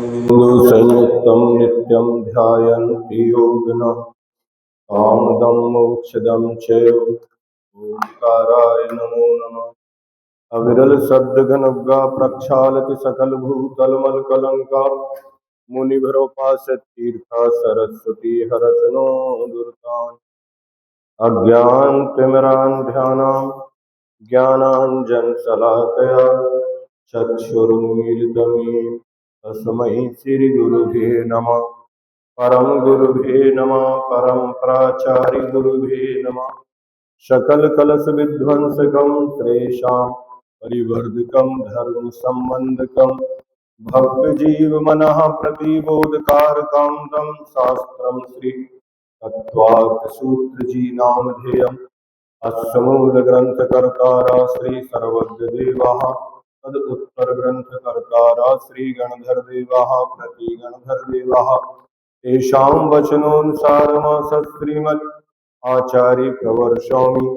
संयुक्तं नित्यं ध्यायन्ति योगिनः कामदं मोक्षदं चैव ओंकाराय नमो नमः। अविरल शब्द घनौघा प्रक्षालति सकल भूतल मल कलंका मुनिभरोपास तीर्था सरस्वती हरत नो दुर्तान् अज्ञानतिमिरान्ध्यानां ज्ञानाञ्जनशलाकया चक्षुरुन्मीलितं येन तस्मै श्रीगुरुभ्ये नमः। परम गुरुभ्ये नमः। परम प्राचार्य गुरुभ्ये नमः। सकल कलश विध्वंसकं श्रेषां परिवर्धकं धर्म संबंधकं भव्य जीव मनः प्रतिबोधकारकं तं शास्त्रं श्री तत्वार्थ सूत्र जी नामधेयम् अस्य मूल ग्रंथ कर्तारा श्री सर्वज्ञ देवा तद उत्तर ग्रंथ कर्तारा श्री गणधर देवा प्रति गणधर देवा तेषां वचनोनुसारम श्रीमद् आचार्य प्रवर्षामि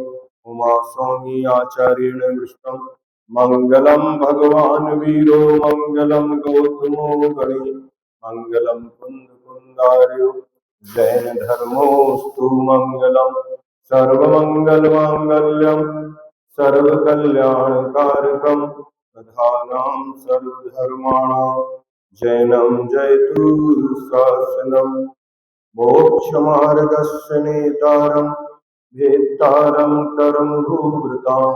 उमा स्वामी आचार्येण दृष्टं मंगलम भगवान वीरो मंगलम गौतमो गणि मंगलम कुंद कुंदार्यो जैन धर्मोस्तु मंगलम सर्वमंगलमांगल्यं सर्वकल्याणकारकं प्रधानां सर्वधर्माणां जैनं जयतु शासनं मोक्षमार्गस्य नेतारं भेत्तारं कर्मभूभृतां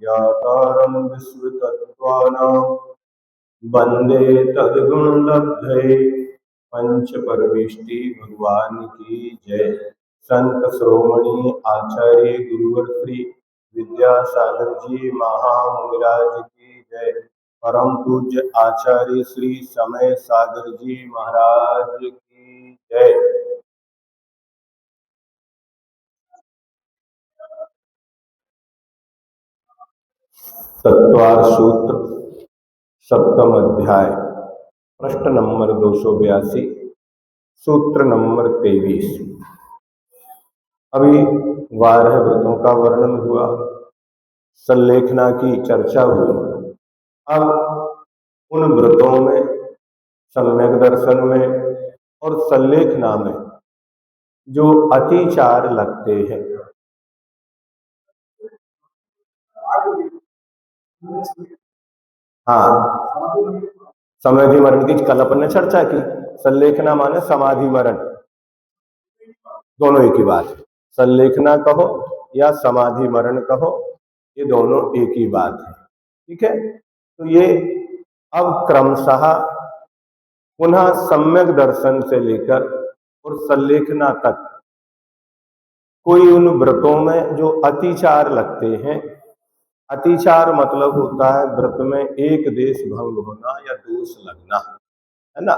ज्ञातारं विश्वतत्त्वानां वन्दे तद्गुणलब्धये। पंच परमेष्टि भगवान की जय। संत श्रोमणी आचार्य गुरुवर श्री विद्यासागर जी महामुनिराज की जय। परम पूज्य आचार्य श्री समय सागर जी महाराज की जय। तत्वार सूत्र सप्तम अध्याय प्रश्न नंबर 282 सूत्र नंबर 23। अभी 12 व्रतों का वर्णन हुआ, संलेखना की चर्चा हुई। अब उन व्रतों में, सम्यक दर्शन में और संलेखना में जो अतिचार लगते हैं, हाँ, समाधि मरण की कल अपन ने चर्चा की। संलेखना माने समाधि मरण, दोनों एक ही बात है। संलेखना कहो या समाधि मरण कहो, ये दोनों एक ही बात है। ठीक है, तो ये अब क्रमशः पुनः सम्यक दर्शन से लेकर और संलेखना तक कोई उन व्रतों में जो अतिचार लगते हैं, अतिचार मतलब होता है व्रत में एक देश भंग होना या दोष लगना, है ना।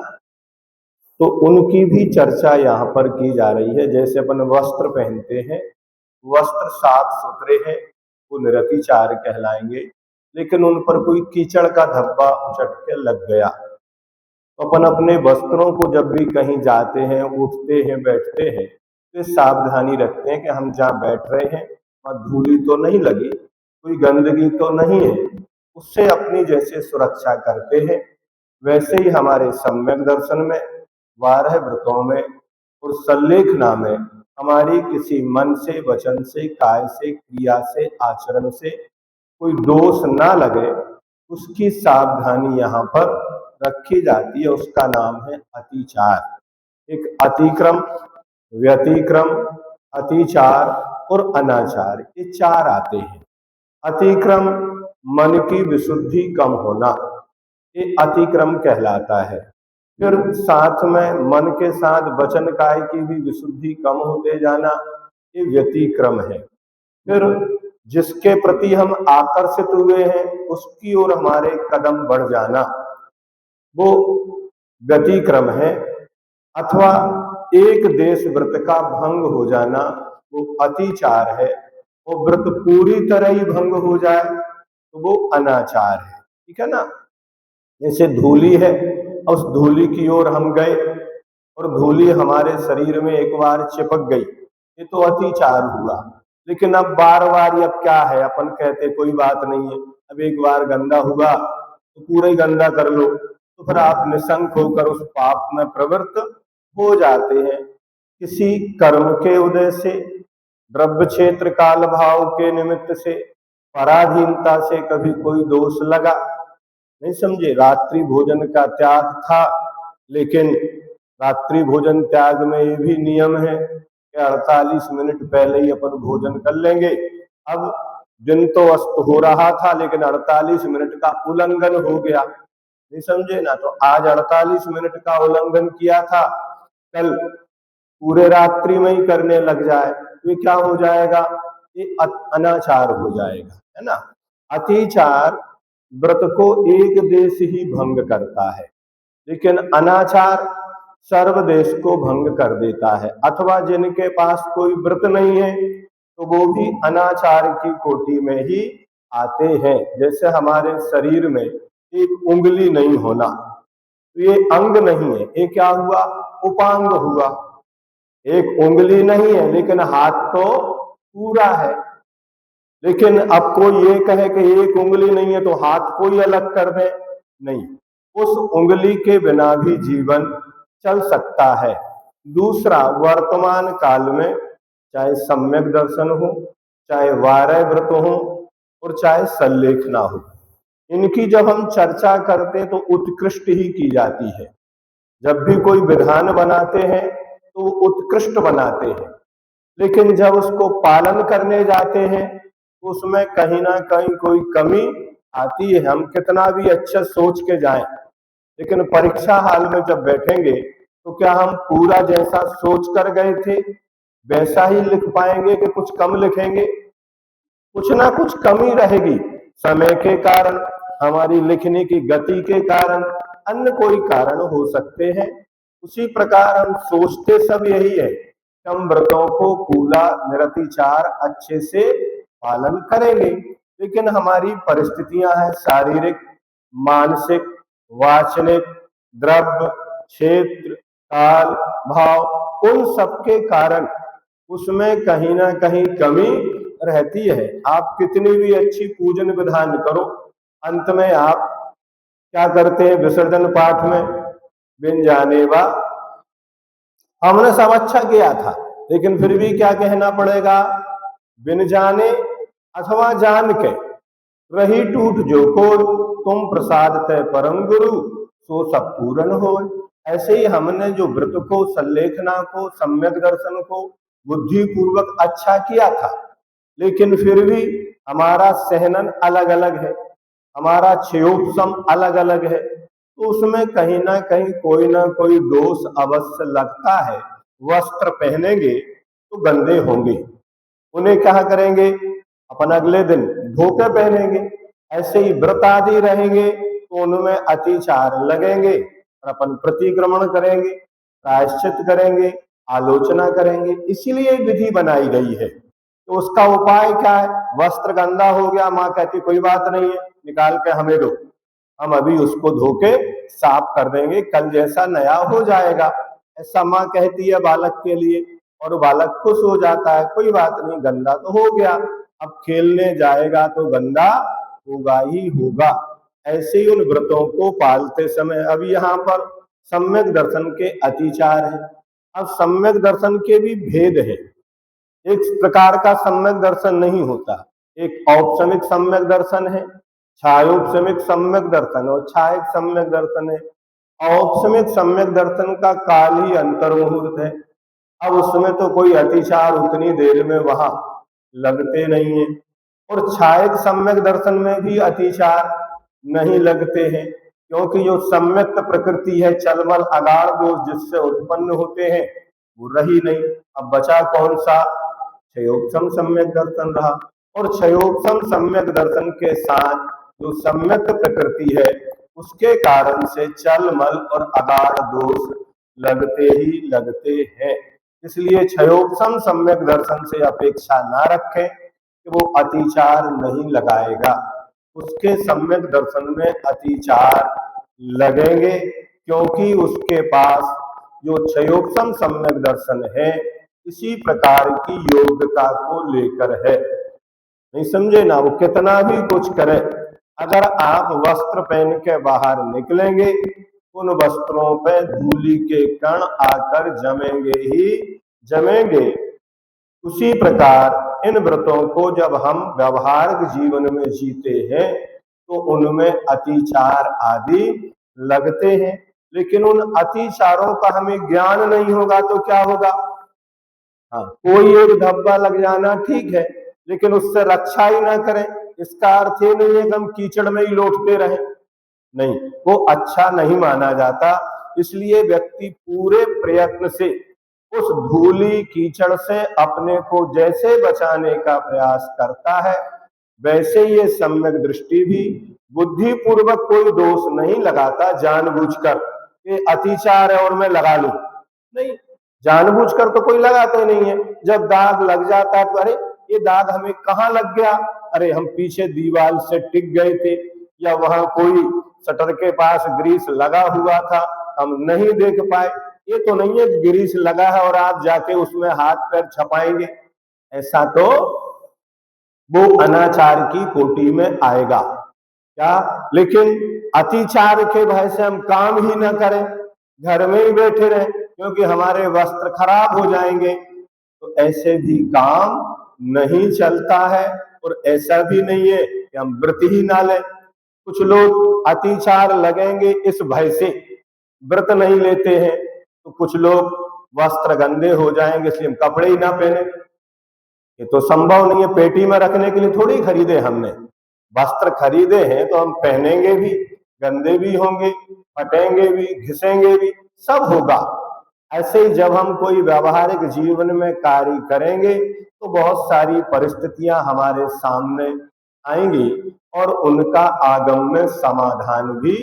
तो उनकी भी चर्चा यहाँ पर की जा रही है। जैसे अपन वस्त्र पहनते हैं, वस्त्र साफ सुथरे हैं, वो निरतिचार कहलाएंगे, लेकिन उन पर कोई कीचड़ का धब्बा उचट के लग गया तो अपन अपने वस्त्रों को जब भी कहीं जाते हैं, उठते हैं, बैठते हैं, तो सावधानी रखते हैं कि हम जहाँ बैठ रहे हैं वहाँ धूली तो नहीं लगी, कोई गंदगी तो नहीं है, उससे अपनी जैसे सुरक्षा करते हैं, वैसे ही हमारे सम्यक दर्शन में, 12 व्रतों में और संलेखना में हमारी किसी मन से, वचन से, काय से, क्रिया से, आचरण से कोई दोष ना लगे, उसकी सावधानी यहाँ पर रखी जाती है। उसका नाम है अतिचार। एक अतिक्रम, व्यतिक्रम, अतिचार और अनाचार, ये चार आते हैं। अतिक्रम मन की विशुद्धि कम होना, ये अतिक्रम कहलाता है। फिर साथ में मन के साथ वचन काय की भी विशुद्धि कम होते जाना, ये व्यतिक्रम है। फिर जिसके प्रति हम आकर्षित हुए हैं उसकी ओर हमारे कदम बढ़ जाना, वो व्यतिक्रम है। अथवा एक देश व्रत का भंग हो जाना, वो अतिचार है। वो व्रत पूरी तरह ही भंग हो जाए तो वो अनाचार है। ठीक है ना। जैसे धूली है, उस धूली की ओर हम गए और धूली हमारे शरीर में एक बार चिपक गई, ये तो अतिचार हुआ। लेकिन अब बार बार, अब क्या है, अपन कहते कोई बात नहीं है, अब एक बार गंदा हुआ तो पूरा ही गंदा कर लो, तो तो फिर आप निशंक होकर उस पाप में प्रवृत्त हो जाते हैं। किसी कर्म के उदय से, द्रव्य क्षेत्र काल भाव के निमित्त से, पराधीनता से कभी कोई दोष लगा, नहीं समझे। रात्रि भोजन का त्याग था, लेकिन रात्रि भोजन त्याग में ये भी नियम है कि 48 मिनट पहले ही अपन भोजन कर लेंगे। अब दिन तो अस्त हो रहा था, लेकिन 48 मिनट का उल्लंघन हो गया, नहीं समझे ना। तो आज 48 मिनट का उल्लंघन किया था, कल पूरे रात्रि में ही करने लग जाए तो ये क्या हो जाएगा, ये अनाचार हो जाएगा, है ना। अतिचार व्रत को एक देश ही भंग करता है, लेकिन अनाचार सर्वदेश को भंग कर देता है। अथवा जिनके पास कोई व्रत नहीं है तो वो भी अनाचार की कोटि में ही आते हैं। जैसे हमारे शरीर में एक उंगली नहीं होना, तो ये अंग नहीं है, ये क्या हुआ, उपांग हुआ। एक उंगली नहीं है लेकिन हाथ तो पूरा है। लेकिन अब कोई ये कहे कि एक उंगली नहीं है तो हाथ को ही अलग कर दे, नहीं, उस उंगली के बिना भी जीवन चल सकता है। दूसरा, वर्तमान काल में चाहे सम्यक दर्शन हो, चाहे वारय व्रत हो और चाहे सल्लेखना हो, इनकी जब हम चर्चा करते तो उत्कृष्ट ही की जाती है। जब भी कोई विधान बनाते हैं तो उत्कृष्ट बनाते हैं, लेकिन जब उसको पालन करने जाते हैं तो उसमें कहीं ना कहीं कोई कमी आती है। हम कितना भी अच्छा सोच के जाएं, लेकिन परीक्षा हाल में जब बैठेंगे तो क्या हम पूरा जैसा सोच कर गए थे वैसा ही लिख पाएंगे कि कुछ कम लिखेंगे। कुछ ना कुछ कमी रहेगी, समय के कारण, हमारी लिखने की गति के कारण, अन्य कोई कारण हो सकते हैं। उसी प्रकार हम सोचते सब यही है, हम व्रतों को पूरा निरतिचार अच्छे से पालन करेंगे, लेकिन हमारी परिस्थितियां हैं शारीरिक, मानसिक, वाचनिक, द्रव्य, क्षेत्र, काल, भाव, उन सबके कारण उसमें कहीं ना कहीं कमी रहती है। आप कितनी भी अच्छी पूजन विधान करो, अंत में आप क्या करते हैं विसर्जन पाठ में, बिन जाने बा, हमने सब अच्छा किया था लेकिन फिर भी क्या कहना पड़ेगा, बिन जाने अथवा जान के रही टूट जो को, तुम प्रसाद तय परम गुरु सो सब पूर्ण हो। ऐसे ही हमने जो व्रत को, सल्लेखना को, सम्यक दर्शन को बुद्धि पूर्वक अच्छा किया था, लेकिन फिर भी हमारा सहनन अलग अलग है, हमारा क्षयोपशम अलग अलग है, तो उसमें कहीं ना कोई दोष अवश्य लगता है। वस्त्र पहनेंगे तो गंदे होंगे, उन्हें क्या करेंगे, अपन अगले दिन धोके पहनेंगे। ऐसे ही व्रत आदि रहेंगे तो उनमें अतिचार लगेंगे और अपन प्रतिक्रमण करेंगे, प्रायश्चित करेंगे, आलोचना करेंगे। इसीलिए विधि बनाई गई है। तो उसका उपाय क्या है, वस्त्र गंदा हो गया, माँ कहती कोई बात नहीं है, निकाल के हमें दो, हम अभी उसको धोके साफ कर देंगे, कल जैसा नया हो जाएगा। ऐसा माँ कहती है बालक के लिए, और बालक खुश हो जाता है, कोई बात नहीं, गंदा तो हो गया, अब खेलने जाएगा तो गंदा होगा ही होगा। ऐसे ही उन व्रतों को पालते समय, अब यहाँ पर सम्यक दर्शन के अतिचार है। अब सम्यक दर्शन के भी भेद है, एक प्रकार का सम्यक दर्शन नहीं होता, एक औपसमिक सम्यक दर्शन है, छायोपसमिक सम्यक दर्शन और छायक सम्यक दर्शन है। औपसमिक सम्यक दर्शन का काल ही अंतर मुहूर्त है, अब उसमें तो कोई अतिचार उतनी देर में वहां लगते नहीं है, और छायक सम्यक दर्शन में भी अतिचार नहीं लगते हैं, क्योंकि जो सम्यक्त प्रकृति है, चलमल अगाड़ दोष जिससे उत्पन्न होते हैं वो रही नहीं। अब बचा कौन सा, क्षयोपम सम्यक दर्शन रहा, और क्षयोपम सम्यक दर्शन के साथ जो सम्यक प्रकृति है उसके कारण से चलमल और अगाड़ दोष लगते ही लगते हैं। इसलिए क्षयोपम सम्यक दर्शन से अपेक्षा ना रखें कि वो अतिचार नहीं लगाएगा, उसके सम्यक दर्शन में अतिचार लगेंगे, क्योंकि उसके पास जो क्षयोपम सम्यक दर्शन है इसी प्रकार की योग्यता को लेकर है। नहीं समझे ना, वो कितना भी कुछ करे, अगर आप वस्त्र पहन के बाहर निकलेंगे उन वस्त्रों पे धूलि के कण आकर जमेंगे ही जमेंगे। उसी प्रकार इन व्रतों को जब हम व्यवहारिक जीवन में जीते हैं तो उनमें अतिचार आदि लगते हैं, लेकिन उन अतिचारों का हमें ज्ञान नहीं होगा तो क्या होगा? हाँ, कोई एक धब्बा लग जाना ठीक है, लेकिन उससे रक्षा ही ना करें, इसका अर्थ ये नहीं है कि हम कीचड़ में ही लौटते रहें। नहीं, वो अच्छा नहीं माना जाता। इसलिए व्यक्ति पूरे प्रयत्न से उस धूली कीचड़ से अपने को जैसे बचाने का प्रयास करता है, वैसे ये सम्यक दृष्टि भी बुद्धि पूर्वक कोई दोष नहीं लगाता जानबूझकर कि अतिचार है और मैं लगा लूं। नहीं, जानबूझकर तो कोई लगाते नहीं है। जब दाग लग जाता है तो अरे ये दाग हमें कहाँ लग गया? अरे हम पीछे दीवार से टिक गए थे, या वहां कोई शटर के पास ग्रीस लगा हुआ था, हम नहीं देख पाए। ये तो नहीं है ग्रीस लगा है और आप जाके उसमें हाथ पैर छपाएंगे, ऐसा तो वो अनाचार की कोटि में आएगा क्या? लेकिन अतिचार के भय से हम काम ही ना करें, घर में ही बैठे रहें क्योंकि हमारे वस्त्र खराब हो जाएंगे, तो ऐसे भी काम नहीं चलता है। और ऐसा भी नहीं है कि हम व्रत ही ना लें। कुछ लोग अतिचार लगेंगे इस भय से व्रत नहीं लेते हैं, तो कुछ लोग वस्त्र गंदे हो जाएंगे इसलिए हम कपड़े ही ना पहने। ये तो संभव नहीं है, पेटी में रखने के लिए थोड़ी खरीदे हमने, वस्त्र खरीदे हैं तो हम पहनेंगे भी, गंदे भी होंगे, फटेंगे भी, घिसेंगे भी, सब होगा। ऐसे ही जब हम कोई व्यवहारिक जीवन में कार्य करेंगे तो बहुत सारी परिस्थितियां हमारे सामने आएंगी और उनका आगम्य समाधान भी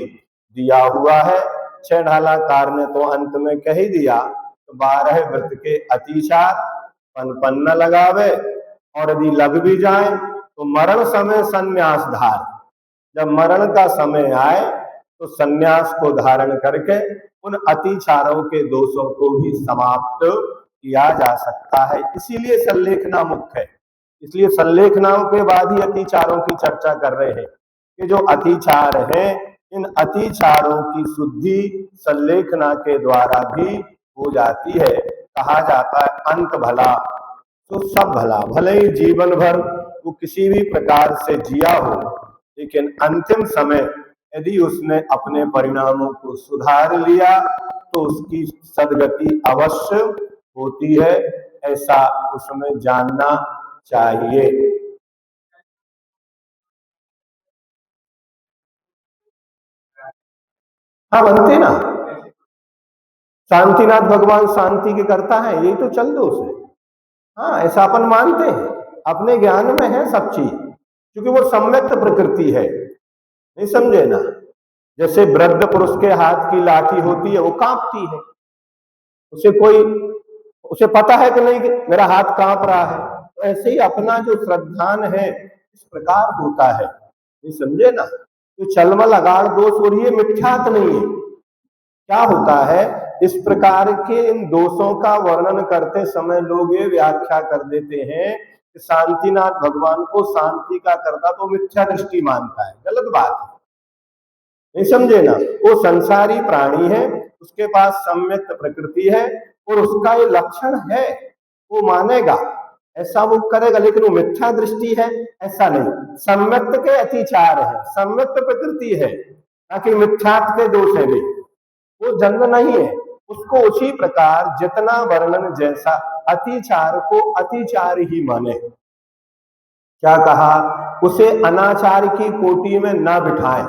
दिया हुआ है। छह ढालाकार ने तो अंत में कह ही दिया, तो 12 व्रत के अतिचार पन न लगावे, और यदि लग भी जाए तो मरण समय संन्यास धार। जब मरण का समय आए तो संन्यास को धारण करके उन अतिचारों के दोषों को भी समाप्त किया जा सकता है। इसीलिए संलेखना मुख्य है। इसलिए संलेखनाओं के बाद ही अतिचारों की चर्चा कर रहे हैं कि जो अतिचार है, इन अतिचारों की शुद्धि संलेखना के द्वारा भी हो जाती है। कहा जाता है अंत भला तो सब भला। भले ही जीवन भर वो किसी भी प्रकार से जिया हो, लेकिन अंतिम समय यदि उसने अपने परिणामों को सुधार लिया तो उसकी सदगति अवश्य होती है, ऐसा उसमें जानना चाहिए। हाँ, बनते ना। शांतिनाथ भगवान शांति के करता है, यही तो चल दो उसे। हाँ, ऐसा अपन मानते हैं, अपने ज्ञान में है सब चीज, क्योंकि वो सम्यक्त प्रकृति है। नहीं समझे ना? जैसे वृद्ध पुरुष के हाथ की लाठी होती है, वो कांपती है, उसे पता है कि नहीं कि मेरा हाथ कांप रहा है। तो ऐसे ही अपना जो श्रद्धान है इस प्रकार होता है। नहीं समझे ना? तो छलमल अगाड़ दोष, और ये मिथ्यात नहीं है। क्या होता है, इस प्रकार के इन दोषों का वर्णन करते समय लोग ये व्याख्या कर देते हैं कि शांतिनाथ भगवान को शांति का करता तो मिथ्या दृष्टि मानता है। गलत बात है। नहीं समझे ना? वो संसारी प्राणी है, उसके पास सम्यक्त प्रकृति है और उसका ये लक्षण है, वो मानेगा, ऐसा वो करेगा, लेकिन वो मिथ्या दृष्टि है ऐसा नहीं। सम्यक्त के अतिचार है, सम्यक्त प्रकृति है, ताकि मिथ्यात्व के दोष है भी, वो जन्म नहीं है। उसको उसी प्रकार जितना वर्णन जैसा अतिचार को अतिचार ही माने। क्या कहा, उसे अनाचार की कोटि में ना बिठाएं।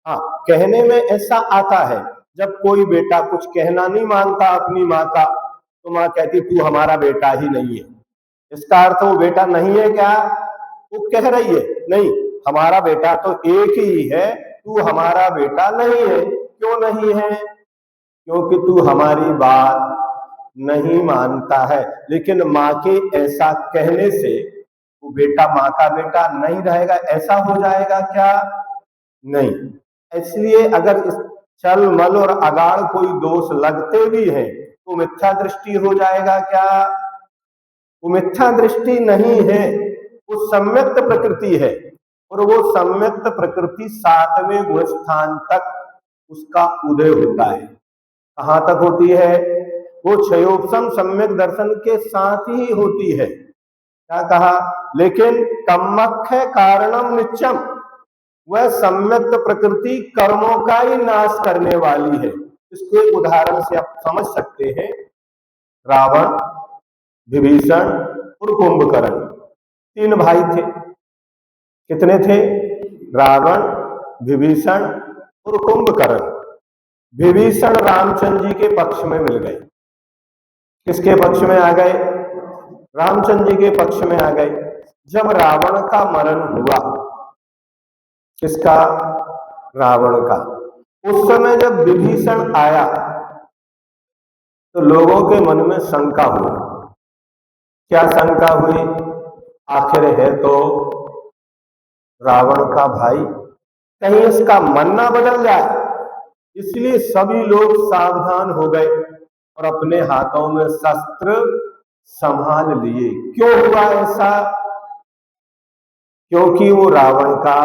हाँ, कहने में ऐसा आता है, जब कोई बेटा कुछ कहना नहीं मानता अपनी माँ का, तो माँ कहती तू हमारा बेटा ही नहीं है। इसका अर्थ वो बेटा नहीं है क्या? वो कह रही है नहीं, हमारा बेटा तो एक ही है, तू हमारा बेटा नहीं है। क्यों नहीं है? क्योंकि तू हमारी बात नहीं मानता है। लेकिन माँ के ऐसा कहने से वो बेटा माँ का बेटा नहीं रहेगा, ऐसा हो जाएगा क्या? नहीं। इसलिए अगर इस छल मल और अगाड़ कोई दोष लगते भी हैं तो मिथ्या दृष्टि हो जाएगा क्या? वो मिथ्या दृष्टि नहीं है, वो सम्यक्त प्रकृति है। और वो सम्यक्त प्रकृति 7वें गुण स्थान तक उसका उदय होता है। कहाँ तक होती है? वो क्षयोपम सम्यक दर्शन के साथ ही होती है। क्या कहा? लेकिन कम्मख्य कारणम नित्यम, वह सम्यक प्रकृति कर्मों का ही नाश करने वाली है। इसको एक उदाहरण से आप समझ सकते हैं। रावण, विभीषण और कुंभकर्ण, तीन भाई थे। कितने थे? रावण, विभीषण और कुंभकर्ण। विभीषण रामचंद्र जी के पक्ष में मिल गए। किसके पक्ष में आ गए? रामचंद्र जी के पक्ष में आ गए। जब रावण का मरण हुआ, किसका? रावण का। उस समय जब विभीषण आया तो लोगों के मन में शंका हुई। क्या शंका हुई? आखिर है तो रावण का भाई, कहीं इसका मन ना बदल जाए। इसलिए सभी लोग सावधान हो गए और अपने हाथों में शस्त्र संभाल लिए। क्यों हुआ ऐसा? क्योंकि वो रावण का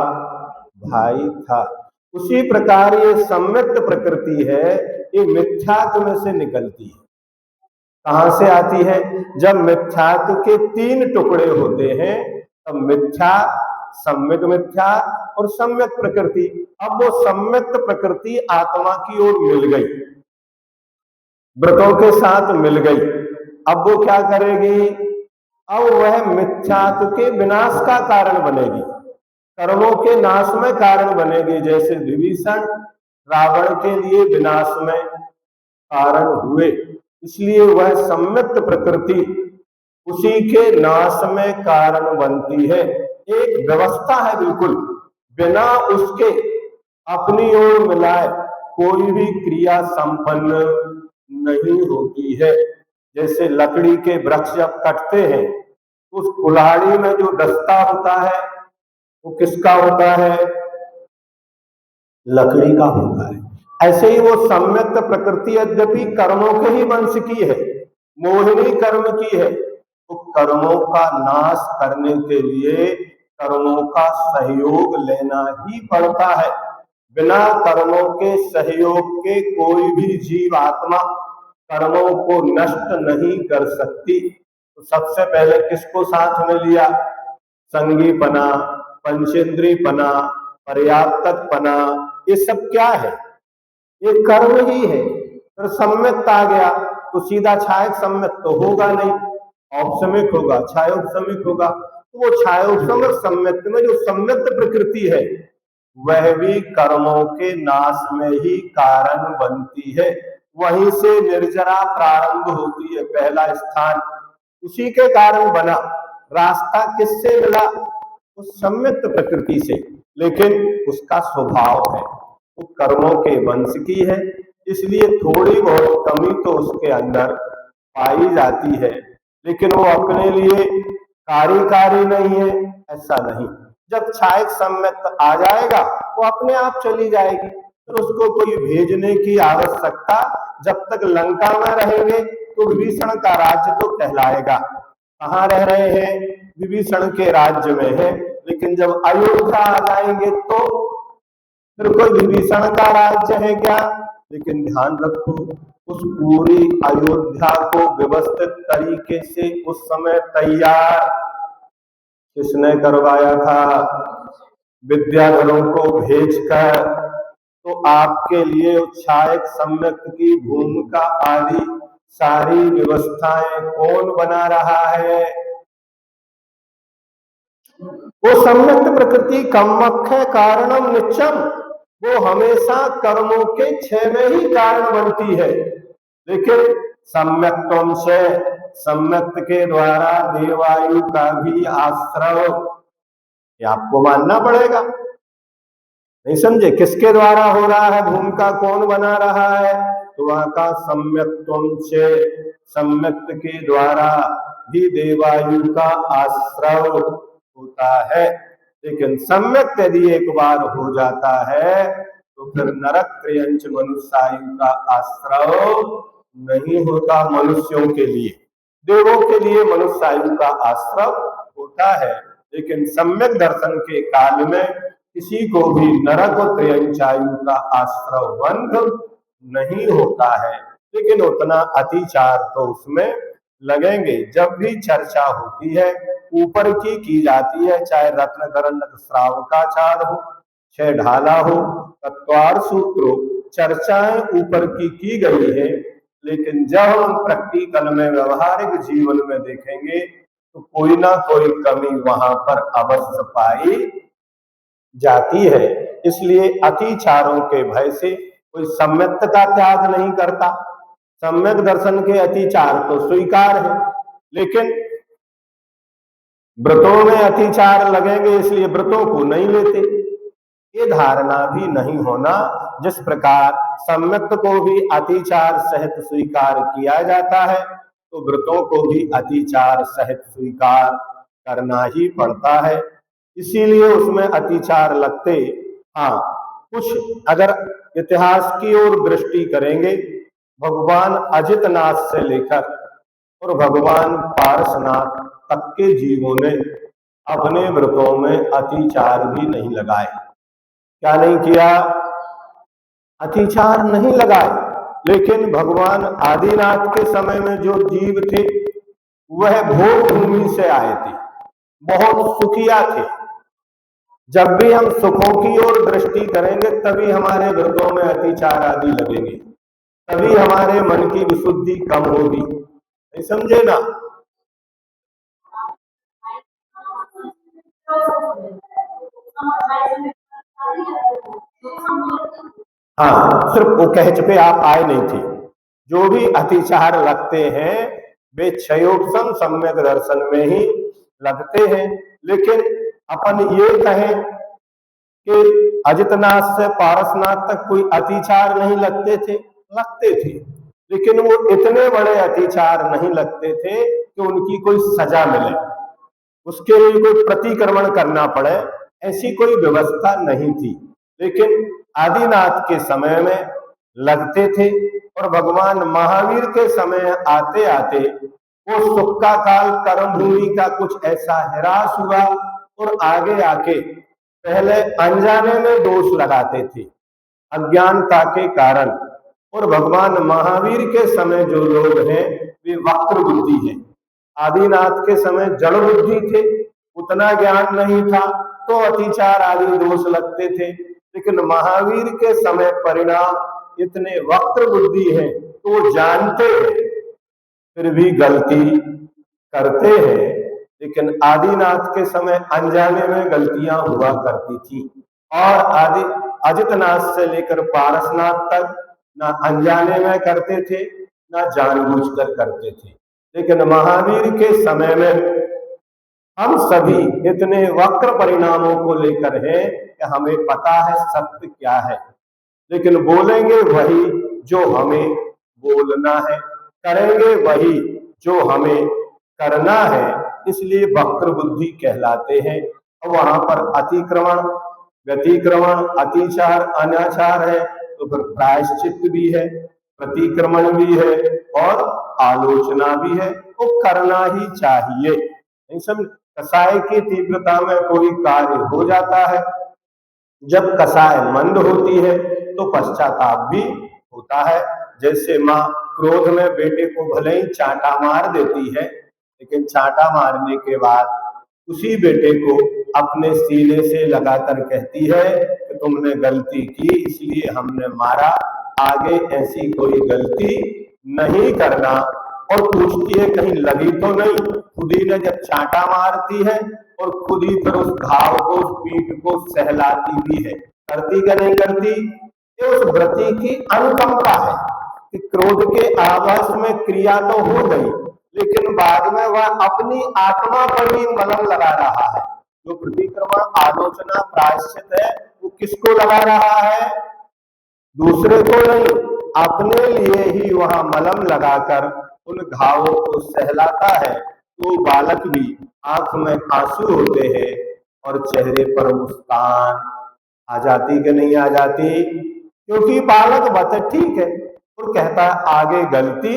भाई था। उसी प्रकार ये सम्यक प्रकृति है, ये मिथ्यात्व में से निकलती है। कहां से आती है? जब मिथ्यात्व के तीन टुकड़े होते हैं तब मिथ्या, सम्यक मिथ्या और सम्यक प्रकृति। अब वो सम्यक प्रकृति आत्मा की ओर मिल गई, व्रतों के साथ मिल गई। अब वो क्या करेगी? अब वह मिथ्यात्व के विनाश का कारण बनेगी, कर्मों के नाश में कारण बनेगी। जैसे विभीषण रावण के लिए विनाश में कारण हुए, इसलिए वह सम्यक प्रकृति उसी के नाश में कारण बनती है। एक व्यवस्था है, बिल्कुल बिना उसके अपनी ओर मिलाए कोई भी क्रिया संपन्न नहीं होती है। जैसे लकड़ी के वृक्ष जब कटते हैं, उस कुल्हाड़ी में जो दस्ता होता है वो किसका होता है? लकड़ी का होता है। ऐसे ही वो सम्यक प्रकृति यद्यपि कर्मों के ही वंश की है, मोहिनी कर्म की है, तो कर्मों का नाश करने के लिए कर्मों का सहयोग लेना ही पड़ता है। बिना कर्मों के सहयोग के कोई भी जीव आत्मा कर्मों को नष्ट नहीं कर सकती। तो सबसे पहले किसको साथ में लिया? संगीपना, पंचेंद्रीपना, पर्याप्तकपना, ये सब क्या है? ये कर्म ही है। फिर सम्यक आ गया तो सीधा छायक सम्यक तो होगा नहीं, औपसमिक होगा, छायोपसमिक होगा। तो वो छायोपसमिक सम्यक में जो सम्यक प्रकृति है वह भी कर्मों के नाश में ही कारण बनती है। वहीं से निर्जरा प्रारंभ होती है, पहला स्थान उसी के कारण बना। रास्ता किससे मिला? उस सम्यक प्रकृति से, लेकिन उसका स्वभाव है, वो कर्मों के वंश की है, इसलिए थोड़ी बहुत कमी तो उसके अंदर पाई जाती है, लेकिन वो अपने लिए कार्यकारी नहीं है, ऐसा नहीं। जब छायक सम्यक आ जाएगा वो अपने आप चली जाएगी, फिर उसको कोई भेजने की आवश्यकता, जब तक लंका में रहेंगे तो विभीषण का राज्य तो कहलाएगा। कहाँ रह रहे हैं? विभीषण के राज्य में है, लेकिन जब अयोध्या आ जाएंगे तो फिर कोई विभीषण का राज्य है क्या? लेकिन ध्यान रखो, उस पूरी अयोध्या को व्यवस्थित तरीके से उस समय तैयार किसने करवाया था? विद्याधरों को भेजकर। तो आपके लिए छायक सम्यक की भूमिका आदि सारी व्यवस्थाएं कौन बना रहा है? वो सम्यक प्रकृति कम्मख्य कारणम नित्यम, वो हमेशा कर्मों के क्षय में ही कारण बनती है। लेकिन सम्यक्त्वम से, सम्यक के द्वारा देवायु का भी आश्रय, ये आपको मानना पड़ेगा। नहीं समझे? किसके द्वारा हो रहा है? भूमिका कौन बना रहा है? तो वहां का सम्यक्त्वम से, सम्यक के द्वारा भी देवायु का आश्रय होता है। लेकिन सम्यक यदि एक बार हो जाता है तो फिर नरक त्रयंच मनुष्यायु का आश्रय नहीं होता। मनुष्यों के लिए, देवों के लिए मनुष्यायु का आश्रय होता है, लेकिन सम्यक दर्शन के काल में किसी को भी नरक त्रयंचायु का आश्रव बंध नहीं होता है, लेकिन उतना अतिचार तो उसमें लगेंगे। जब भी चर्चा होती है ऊपर की जाती है, चाहे रत्नकरण श्रावकाचार हो, छह ढाला हो, तत्वार सूत्र हो, चर्चाएं ऊपर की गई है, लेकिन जब हम प्रैक्टिकल में व्यवहारिक जीवन में देखेंगे तो कोई ना कोई कमी वहां पर अवश्य पाई जाती है। इसलिए अतिचारों के भय से कोई सम्यक्त का त्याग नहीं करता। सम्यक दर्शन के अतिचार तो स्वीकार है, लेकिन व्रतों में अतिचार लगेंगे इसलिए व्रतों को नहीं लेते, ये धारणा भी नहीं होना। जिस प्रकार सम्यक्त को भी अतिचार सहित स्वीकार किया जाता है, तो व्रतों को भी अतिचार सहित स्वीकार करना ही पड़ता है। इसीलिए उसमें अतिचार लगते। हाँ, कुछ अगर इतिहास की ओर दृष्टि करेंगे, भगवान अजितनाथ से लेकर और भगवान पारसनाथ तक के जीवों ने अपने व्रतों में अतिचार भी नहीं लगाए। क्या नहीं किया? अतिचार नहीं लगाए। लेकिन भगवान आदिनाथ के समय में जो जीव थे वह भोग भूमि से आए थे, बहुत सुखिया थे। जब भी हम सुखों की ओर दृष्टि करेंगे तभी हमारे व्रतों में अतिचार आदि लगेंगे, तभी हमारे मन की विशुद्धि कम होगी। नहीं समझे ना? हाँ, सिर्फ वो कहच पे आप आए नहीं थे। जो भी अतिचार लगते हैं वे क्षयोपम सम्यक दर्शन में ही लगते हैं। लेकिन अपन ये कहें कि अजितनाथ से पारसनाथ तक कोई अतिचार नहीं लगते थे, लगते थे, लेकिन वो इतने बड़े अतिचार नहीं लगते थे कि उनकी कोई सजा मिले, उसके लिए कोई प्रतिक्रमण करना पड़े, ऐसी कोई व्यवस्था नहीं थी। लेकिन आदिनाथ के समय में लगते थे और भगवान महावीर के समय आते आते वो सुख का काल कर्म भूमि का कुछ ऐसा ह्रास हुआ और आगे आके पहले अनजाने में दोष लगाते थे अज्ञानता के कारण, और भगवान महावीर के समय जो लोग हैं वे वक्र बुद्धि हैं। आदिनाथ के समय जड़ बुद्धि थे, उतना ज्ञान नहीं था तो अतिचार आदि दोष लगते थे। लेकिन महावीर के समय परिणाम इतने वक्र बुद्धि है तो वो जानते हैं फिर भी गलती करते हैं। लेकिन आदिनाथ के समय अनजाने में गलतियां हुआ करती थी, और आदि अजितनाथ से लेकर पारसनाथ तक ना अनजाने में करते थे ना जानबूझकर करते थे। लेकिन महावीर के समय में हम सभी इतने वक्र परिणामों को लेकर हैं कि हमें पता है सत्य क्या है, लेकिन बोलेंगे वही जो हमें बोलना है, करेंगे वही जो हमें करना है, इसलिए वक्र बुद्धि कहलाते हैं। और वहां पर अतिक्रमण, व्यतिक्रमण, अतिचार, अनाचार है तो फिर प्रायश्चित भी है, प्रतिक्रमण भी है और आलोचना भी है, वो करना ही चाहिए। नहीं समझ? कसाय की तीव्रता में कोई कार्य हो जाता है, जब कसाय मंद होती है तो पश्चाताप भी होता है। जैसे माँ क्रोध में बेटे को भले ही चांटा मार देती है, लेकिन चांटा मारने के बाद उसी बेटे को अपने सीने से लगाकर कहती है कि तुमने गलती की इसलिए हमने मारा, आगे ऐसी कोई गलती नहीं करना। और पूछती है कहीं लगी तो नहीं, खुद ही ने जब चांटा मारती है और खुद ही फिर उस घाव को, उस पीठ को सहलाती भी है, करती क्या नहीं करती? ये उस व्रती की अनुकंपा है कि क्रोध के आभास में क्रिया तो हो गई, लेकिन बाद में वह अपनी आत्मा पर ही मलम लगा रहा है। जो प्रतिक्रमण, आलोचना, प्रायश्चित है वो किसको लगा रहा है? दूसरे को नहीं, अपने लिए ही वहां मलम लगाकर उन घावों को सहलाता है। तो बालक भी आंख में आंसू होते हैं और चेहरे पर मुस्कान आ जाती कि नहीं आ जाती? क्योंकि बालक बात ठीक है और कहता आगे गलती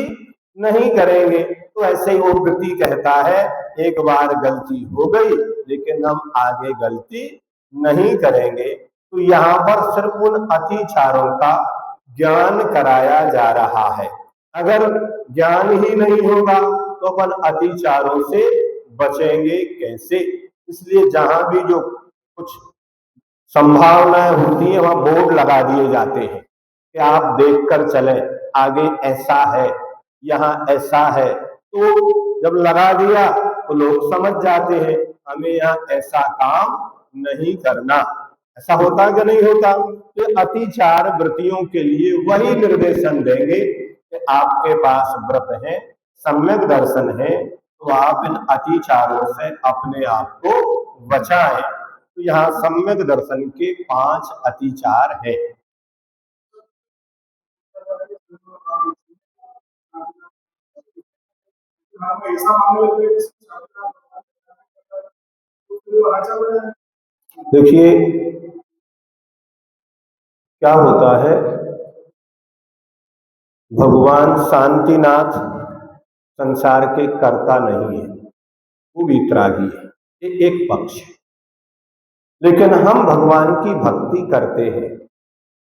नहीं करेंगे। तो ऐसे ही वो व्रती कहता है एक बार गलती हो गई लेकिन हम आगे गलती नहीं करेंगे तो यहाँ पर सिर्फ उन अतिचारों का ज्ञान कराया जा रहा है। अगर ज्ञान ही नहीं होगा तो अपन अतिचारों से बचेंगे कैसे? इसलिए जहां भी जो कुछ संभावनाएं होती है वहां बोर्ड लगा दिए जाते हैं कि आप देखकर चलें, आगे ऐसा है, यहाँ ऐसा है। तो जब लगा दिया तो लोग समझ जाते हैं हमें यहाँ ऐसा काम नहीं करना। ऐसा होता कि नहीं होता? तो अतिचार वृत्तियों के लिए वही निर्देशन देंगे कि आपके पास व्रत है, सम्यक दर्शन है, तो आप इन अतिचारों से अपने आप को बचाएं। तो यहाँ सम्यक दर्शन के 5 अतिचार है। देखिए क्या होता है, भगवान शांतिनाथ संसार के कर्ता नहीं है, वो वितरागी है, ये एक पक्ष है। लेकिन हम भगवान की भक्ति करते हैं,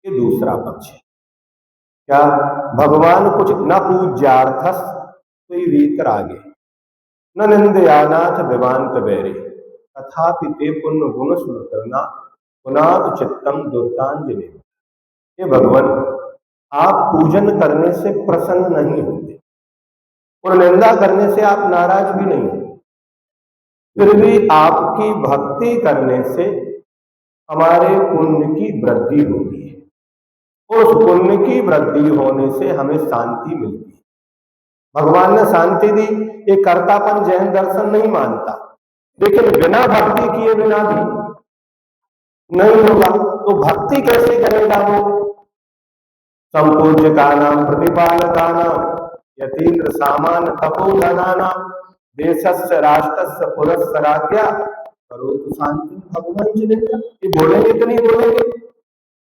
ये दूसरा पक्ष है। क्या भगवान कुछ न पूज्यार्थस कोई वीतरागे न निंदयानाथ विवांत बैरे तथापि ते पुण्य गुण स्मृतना पुनात चित्तम दुर्तांजलि। हे भगवान, आप पूजन करने से प्रसन्न नहीं होते और निंदा करने से आप नाराज भी नहीं होते, फिर भी आपकी भक्ति करने से हमारे पुण्य की वृद्धि होती है और उस पुण्य की वृद्धि होने से हमें शांति मिलती है। भगवान ने शांति दी, ये कर्तापन जैन दर्शन नहीं मानता, लेकिन बिना भक्ति किए बिना भी नहीं होगा। तो भक्ति कैसे करेगा वो? संपूज्य का नाम, प्रतिपालका नाम, यतीन्द्र सामान तपोधना नाम, देशस्य राष्ट्रस्य पुरस्य राज्ञा करो तो शांति भगवान जिनेन्द्र। ये बोलेंगे कि नहीं बोलेंगे?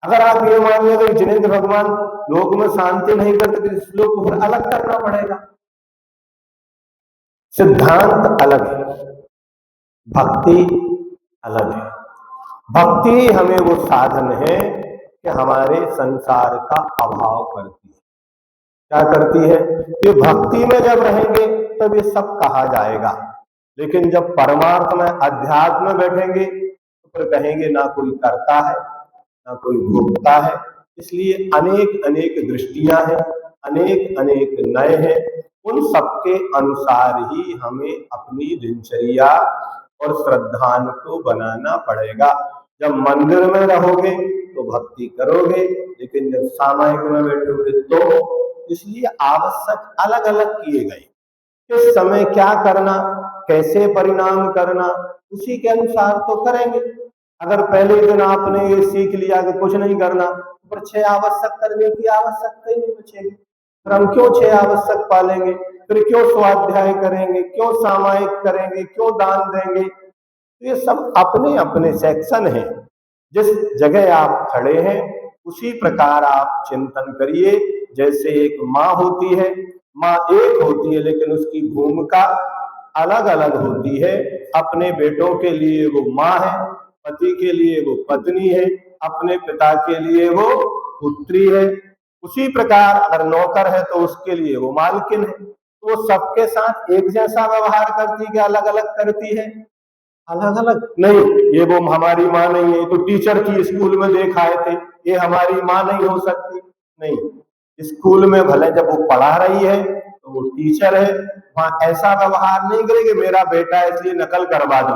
अगर आप ये मान लेंगे जिनेन्द्र भगवान लोक में शांति नहीं करते तो इस लोक को फिर अलग करना पड़ेगा। सिद्धांत अलग है, भक्ति अलग है। भक्ति हमें वो साधन है कि हमारे संसार का अभाव करती है। क्या करती है? ये भक्ति में जब रहेंगे तब ये सब कहा जाएगा, लेकिन जब परमार्थ में अध्यात्म में बैठेंगे तो फिर कहेंगे ना कोई करता है ना कोई भोगता है। इसलिए अनेक अनेक दृष्टियां हैं, अनेक अनेक नए हैं, उन सबके अनुसार ही हमें अपनी दिनचर्या और श्रद्धान को बनाना पड़ेगा। जब मंदिर में रहोगे तो भक्ति करोगे, लेकिन जब सामायिक में बैठोगे तो। इसलिए आवश्यक अलग अलग किए गए, किस समय क्या करना, कैसे परिणाम करना, उसी के अनुसार तो करेंगे। अगर पहले दिन आपने ये सीख लिया कि कुछ नहीं करना, तो 6 आवश्यक करने की आवश्यकता ही नहीं बचेगी। फिर हम क्यों 6 आवश्यक पालेंगे? फिर क्यों स्वाध्याय करेंगे, क्यों सामायिक करेंगे, क्यों दान देंगे? तो ये सब अपने अपने सेक्शन हैं। जिस जगह आप खड़े हैं उसी प्रकार आप चिंतन करिए। जैसे एक माँ होती है, माँ एक होती है लेकिन उसकी भूमिका अलग अलग होती है। अपने बेटों के लिए वो माँ है, पति के लिए वो पत्नी है, अपने पिता के लिए वो पुत्री है। उसी प्रकार अगर नौकर है तो उसके लिए वो मालकिन है। तो सबके साथ एक जैसा व्यवहार करती है कि अलग अलग करती है? अलग अलग नहीं। ये वो हमारी माँ नहीं है, तो टीचर की स्कूल में देख आए थे, ये हमारी माँ नहीं हो सकती। नहीं, स्कूल में भले जब वो पढ़ा रही है तो वो टीचर है, वहां ऐसा व्यवहार नहीं करेगी मेरा बेटा इसलिए नकल करवा दी।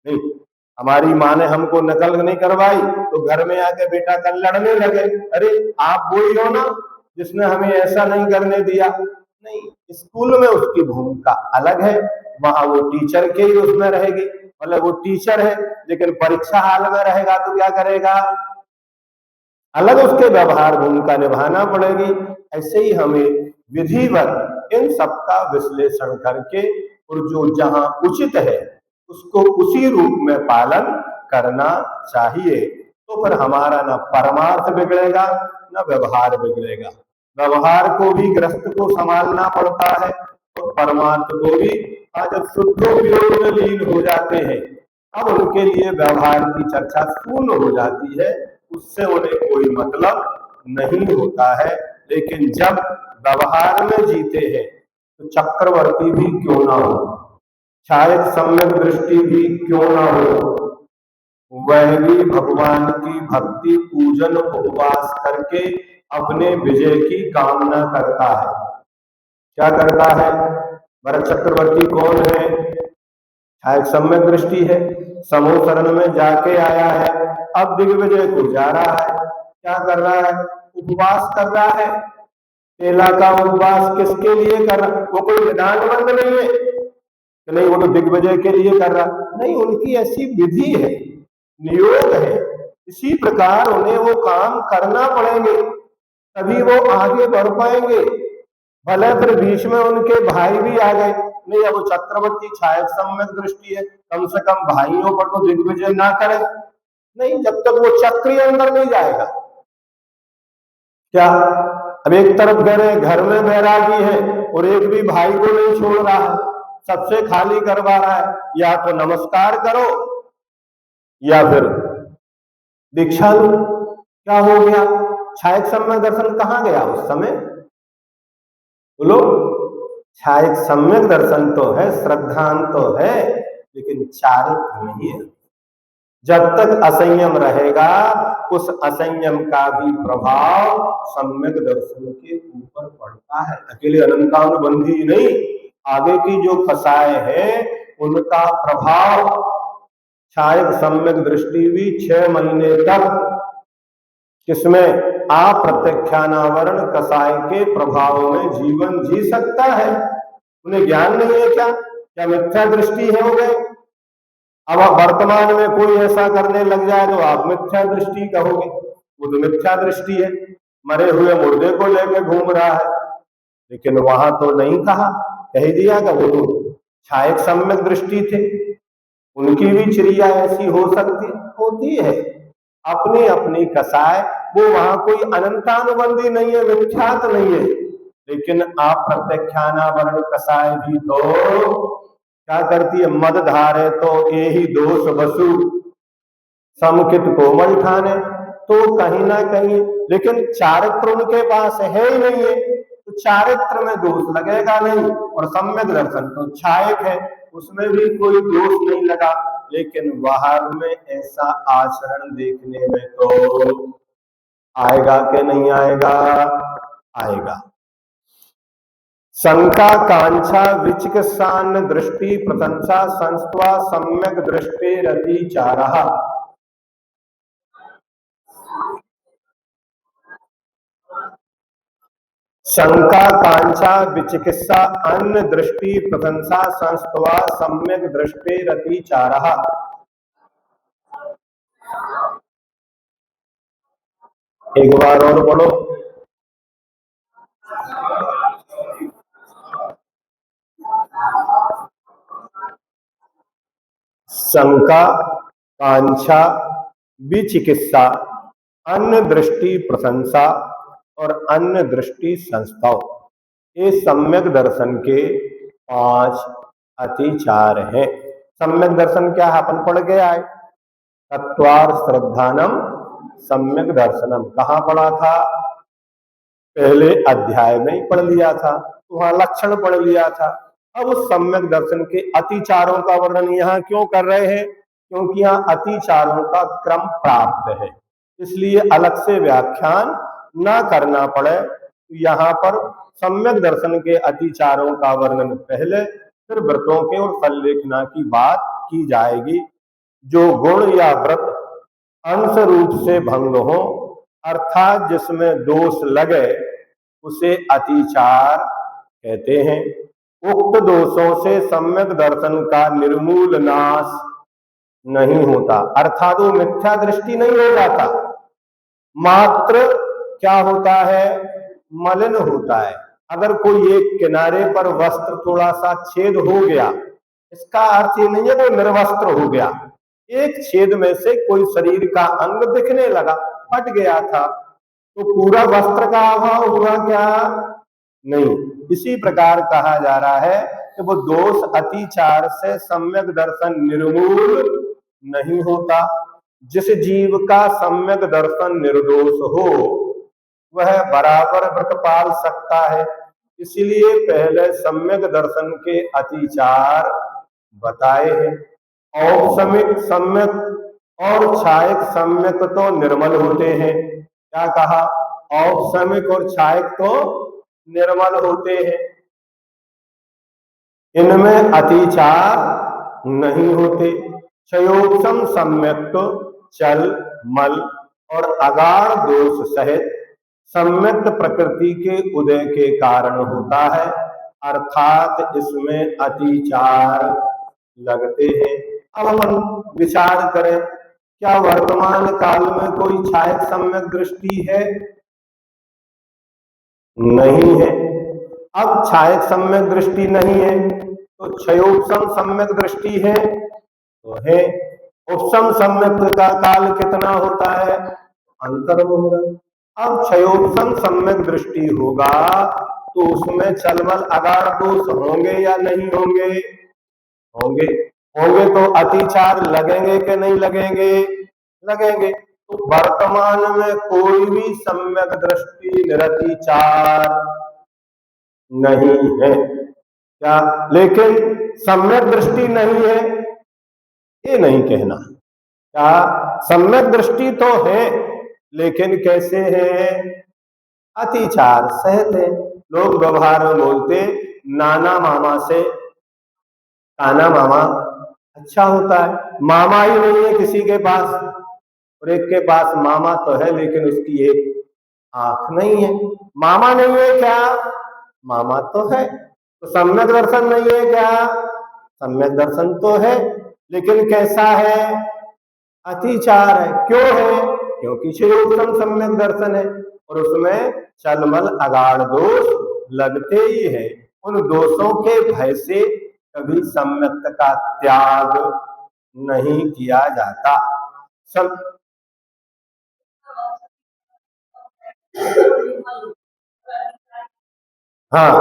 नहीं, हमारी माँ ने हमको नकल नहीं करवाई तो घर में आके बेटा कल लड़ने लगे, अरे आप वही हो ना जिसने हमें ऐसा नहीं करने दिया। नहीं, स्कूल में उसकी भूमिका अलग है, वहां वो टीचर के ही उसमें रहेगी। मतलब वो टीचर है लेकिन परीक्षा हाल में रहेगा तो क्या करेगा? अलग उसके व्यवहार भूमिका निभाना पड़ेगी। ऐसे ही हमें विधिवत इन सबका विश्लेषण करके और जो जहां उचित है उसको उसी रूप में पालन करना चाहिए। तो फिर हमारा ना परमार्थ बिगड़ेगा ना व्यवहार बिगड़ेगा। व्यवहार को भी गृहस्थ को संभालना पड़ता है और परमार्थ को भी। जब शुद्धोपयोग में लीन हो जाते हैं अब उनके लिए व्यवहार की चर्चा शून्य हो जाती है, उससे उन्हें कोई मतलब नहीं होता है। लेकिन जब व्यवहार में जीते हैं तो चक्रवर्ती भी क्यों ना हो, शायद सम्यक दृष्टि भी क्यों ना हो, वह भी भगवान की भक्ति पूजन उपवास करके अपने विजय की कामना करता है। क्या करता है? भरत चक्रवर्ती कौन है? शायद सम्यक दृष्टि है, समूह शरण में जाके आया है, अब दिग्विजय को जा रहा है। क्या कर रहा है? उपवास कर रहा है। केला का उपवास किसके लिए कर रहा? वो कोई विधानबंद नहीं है कि नहीं वो तो दिग्विजय के लिए कर रहा, नहीं, उनकी ऐसी विधि है, नियोग है। इसी प्रकार उन्हें वो काम करना पड़ेंगे, तभी वो आगे बढ़ पाएंगे। भले फिर बीच में उनके भाई भी आ गए, नहीं अब वो चक्रवर्ती शायद सम्यक दृष्टि है, कम से कम भाइयों पर तो दिग्विजय ना करे, नहीं, जब तक वो चक्री अंदर नहीं जाएगा। क्या अब एक तरफ घर में बैरागी है और एक भी भाई को नहीं छोड़ रहा है, सबसे खाली करवा रहा है, या तो नमस्कार करो या फिर दीक्षा लो। क्या हो गया? छायक सम्यक दर्शन कहाँ गया उस समय? बोलो। छायक सम्यक दर्शन तो है, श्रद्धान तो है, लेकिन चारित्र नहीं है। जब तक असंयम रहेगा, उस असंयम का भी प्रभाव सम्यक दर्शन के ऊपर पड़ता है। अकेले अनंतानुबंधी नहीं, आगे की जो फसाए हैं उनका प्रभाव शायद सम्यक दृष्टि भी 6 महीने तक किसमें अप्रत्यक्षानावरण कसाय के प्रभाव में जीवन जी सकता है। उन्हें ज्ञान नहीं है क्या मिथ्या दृष्टि है हो गए। अब वर्तमान में कोई ऐसा करने लग जाए तो आप मिथ्या दृष्टि कहोगे, वो तो मिथ्या दृष्टि है, मरे हुए मुर्दे को लेकर घूम रहा है। लेकिन वहां तो नहीं कहा, कह दिया कि वो तो छायक सम्यक दृष्टि थे, उनकी भी क्रिया ऐसी हो सकती होती है, अपनी अपनी कसाय। वो वहां कोई अनंतानुबंधी नहीं है, मिथ्यात नहीं है, लेकिन अप्रत्यक्षानावरण कसाय भी तो क्या करती है? मद धारे तो यही दोष वसु समकित कोमल ठाने, तो कहीं ना कहीं, लेकिन चारित्र उनके पास है ही नहीं है, तो चारित्र में दोष लगेगा नहीं। और सम्यक दर्शन तो छायक है, उसमें भी कोई दोष नहीं लगा, लेकिन बाहर में ऐसा आचरण देखने में तो आएगा कि नहीं आएगा? आएगा। शंका कांक्षा विचिकित्सान दृष्टि प्रशंसा संस्त्वा सम्यक दृष्टि रति चारः। शंका कांक्षा विचिकित्सा अन्न दृष्टि प्रशंसा संस्त्वा सम्यक दृष्टि रति चारः। एक बार और बोलो। शंका कांक्षा विचिकित्सा अन्न दृष्टि प्रशंसा और अन्न दृष्टि संस्थाओं, ये सम्यक दर्शन के 5 अतिचार हैं। सम्यक दर्शन क्या है? अपन पढ़ के आए, तत्वार श्रद्धानम सम्यक दर्शनम। कहाँ पढ़ा था? पहले अध्याय में ही पढ़ लिया था, वहां लक्षण पढ़ लिया था। अब उस सम्यक दर्शन के अतिचारों का वर्णन यहाँ क्यों कर रहे हैं? क्योंकि यहाँ अतिचारों का क्रम प्राप्त है, इसलिए अलग से व्याख्यान ना करना पड़े। तो यहाँ पर सम्यक दर्शन के अतिचारों का वर्णन पहले, फिर व्रतों के और संलेखना की बात की जाएगी। जो गुण या व्रत अंश रूप से भंग हो, अर्थात जिसमें दोष लगे, उसे अतिचार कहते हैं। उक्त दोषों से सम्यक दर्शन का निर्मूल नाश नहीं होता, अर्थात वो मिथ्या दृष्टि नहीं हो जाता, मात्र क्या होता है? मलिन होता है। अगर कोई एक किनारे पर वस्त्र थोड़ा सा छेद हो गया, इसका अर्थ ये नहीं है वो निर्वस्त्र हो गया। एक छेद में से कोई शरीर का अंग दिखने लगा, फट गया था, तो पूरा वस्त्र का अभाव हुआ क्या? नहीं। इसी प्रकार कहा जा रहा है कि वो दोष अतिचार से सम्यक दर्शन निर्मूल नहीं होता। जिस जीव का सम्यक दर्शन निर्दोष हो वह बराबर व्रत पाल सकता है। इसलिए पहले सम्यक दर्शन के अतिचार बताए हैं। औपसमिक सम्यक और छायक सम्यक तो निर्मल होते हैं। क्या कहा? औपसमिक और छायक तो निर्मल होते हैं, इनमें अतिचार नहीं होते। क्षयोपम सम्यक तो चल मल और अगाढ़ दोष सहित सम्यक प्रकृति के उदय के कारण होता है, अर्थात इसमें अतिचार लगते हैं। अब हम विचार करें, क्या वर्तमान काल में कोई छायक सम्यक दृष्टि है? नहीं है। अब छायक सम्यक दृष्टि नहीं है तो क्षयोपम सम्यक दृष्टि है तो है। उपसम सम्यक का काल कितना होता है? अंतर्मुहूर्त। अब क्षयोपम सम्यक दृष्टि होगा तो उसमें चलमल अगाढ़ दोष होंगे या नहीं होंगे? होंगे। होंगे तो अतिचार लगेंगे कि नहीं लगेंगे? लगेंगे। तो वर्तमान में कोई भी सम्यक दृष्टि निरतिचार नहीं है। क्या? लेकिन सम्यक दृष्टि नहीं है ये नहीं कहना। क्या? सम्यक दृष्टि तो है लेकिन कैसे है? अतिचार सहित है। लोग व्यवहार में बोलते नाना मामा से काना मामा अच्छा होता है। मामा ही नहीं है किसी के पास, और एक के पास मामा तो है लेकिन उसकी एक आंख नहीं है। मामा नहीं है क्या? मामा तो है। तो सम्यक दर्शन नहीं है क्या? सम्यक दर्शन तो है लेकिन कैसा है? अतिचार है। क्यों है? क्योंकि क्षयोपम सम्यक दर्शन है और उसमें चलमल अगाढ़ दोष लगते ही है। उन दोषों के भय से कभी सम्यक का त्याग नहीं किया जाता। हाँ,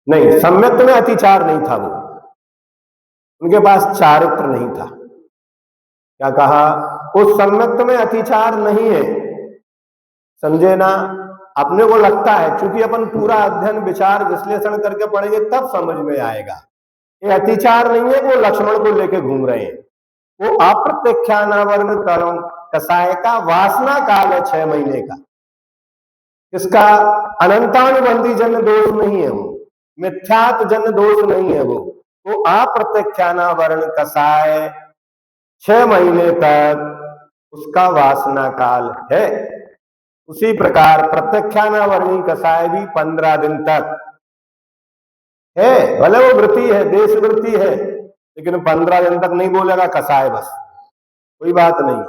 नहीं, सम्यक में अतिचार नहीं था। वो उनके पास चारित्र नहीं था। क्या कहा? उस सम्यक में अतिचार नहीं है। समझे ना? अपने को लगता है, क्योंकि अपन पूरा अध्ययन विचार विश्लेषण करके पढ़ेंगे तब समझ में आएगा। ये अतिचार नहीं है, वो लक्ष्मण को लेके घूम रहे हैं। वो अप्रत्यक्षानावरण कर्म कसाय का वासना काल है 6 महीने का। इसका अनंतानुबंधी जन्य दोष नहीं है, वो मिथ्यात्व जन्य दोष नहीं है। वो अप्रत्यक्षानावरण कसाय 6 महीने तक उसका वासना काल है। उसी प्रकार प्रत्यक्षानावरणी कसाय भी 15 दिन तक है। भले वो वृत्ति है, देश वृत्ति है, लेकिन 15 दिन तक नहीं बोलेगा कसाय, बस कोई बात नहीं।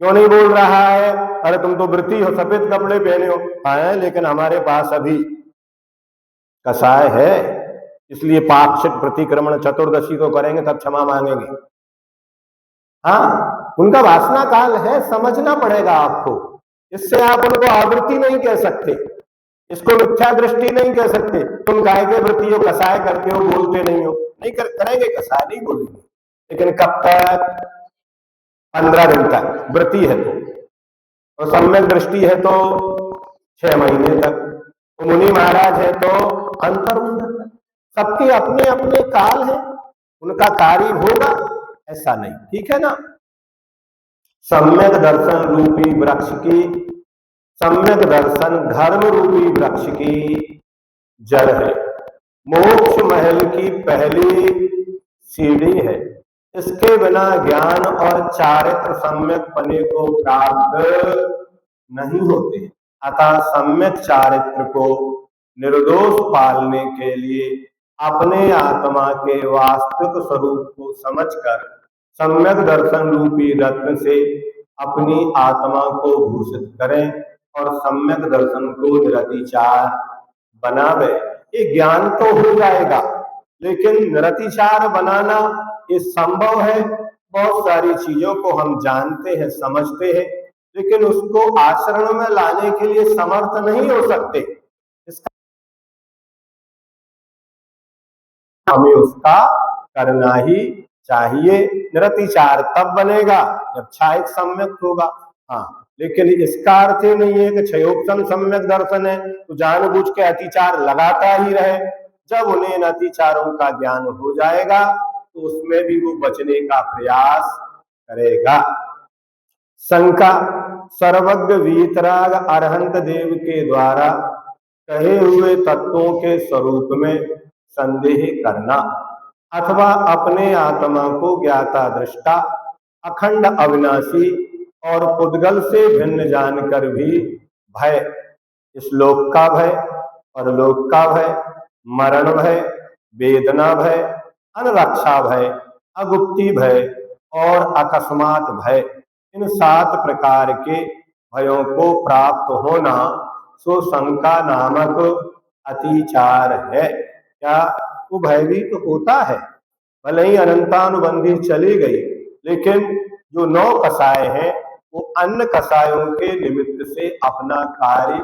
क्यों नहीं बोल रहा है? अरे तुम तो वृत्ति हो, सफेद कपड़े पहने हो। हाँ, लेकिन हमारे पास अभी कसाय है, इसलिए पाक्षिक प्रतिक्रमण चतुर्दशी को करेंगे तब क्षमा मांगेंगे। हाँ, उनका वासना काल है, समझना पड़ेगा आपको। इससे आप उनको आवृत्ति नहीं कह सकते, इसको मिथ्या दृष्टि नहीं कह सकते। तुम गाय के वृत्ति हो, कसाय करते हो, बोलते नहीं हो। नहीं करेंगे कसाय, नहीं बोलेंगे, लेकिन कब तक? 15 दिन तक वृत्ति है तो, और सम्यक दृष्टि है तो 6 महीने तक। तो मुनि महाराज है तो अंतर्मुहूर्त तक। सबके अपने अपने काल है, उनका कार्य होगा, ऐसा नहीं। ठीक है ना? सम्यक दर्शन रूपी वृक्ष की, सम्यक दर्शन धर्म रूपी वृक्ष की जड़ है, मोक्ष महल की पहली सीढ़ी है। इसके बिना ज्ञान और चारित्र सम्यक पने को प्राप्त नहीं होते। अतः सम्यक चारित्र को निर्दोष पालने के लिए अपने आत्मा के वास्तविक स्वरूप को समझकर सम्यक दर्शन रूपी रत्न से अपनी आत्मा को भूषित करें और सम्यक दर्शन को निरतिचार बनावे। ये ज्ञान तो हो जाएगा, लेकिन निरतिचार बनाना ये संभव है। बहुत सारी चीजों को हम जानते हैं, समझते हैं, लेकिन उसको आचरण में लाने के लिए समर्थ नहीं हो सकते। इसका हमें उसका करना ही चाहिए। निरतिचार तब बनेगा जब क्षायिक सम्यक होगा। हाँ, लेकिन इसका अर्थ ही नहीं है कि क्षयोपम सम्यक दर्शन है तो जानबूझ के अतिचार लगाता ही रहे। जब उन्हें इन अतिचारों का ज्ञान हो जाएगा तो उसमें भी वो बचने का प्रयास करेगा। शंका, सर्वज्ञ वीतराग अरहंत देव के द्वारा कहे हुए तत्वों के स्वरूप में संदेह करना अथवा अपने आत्मा को ज्ञाता दृष्टा अखंड अविनाशी और पुद्गल से भिन्न जानकर भी भय, इस लोक का भय, परलोक का भय, मरण भय, वेदना भय, अनरक्षा भय, अगुप्ति भय और अकस्मात भय, इन 7 प्रकार के भयों को प्राप्त होना सो शंका नामक अतिचार है। क्या वो भयभीत होता है? भले ही अनंतानुबंधी चली गई, लेकिन जो 9 कसाय हैं वो अन्य कसायों के निमित्त से अपना कार्य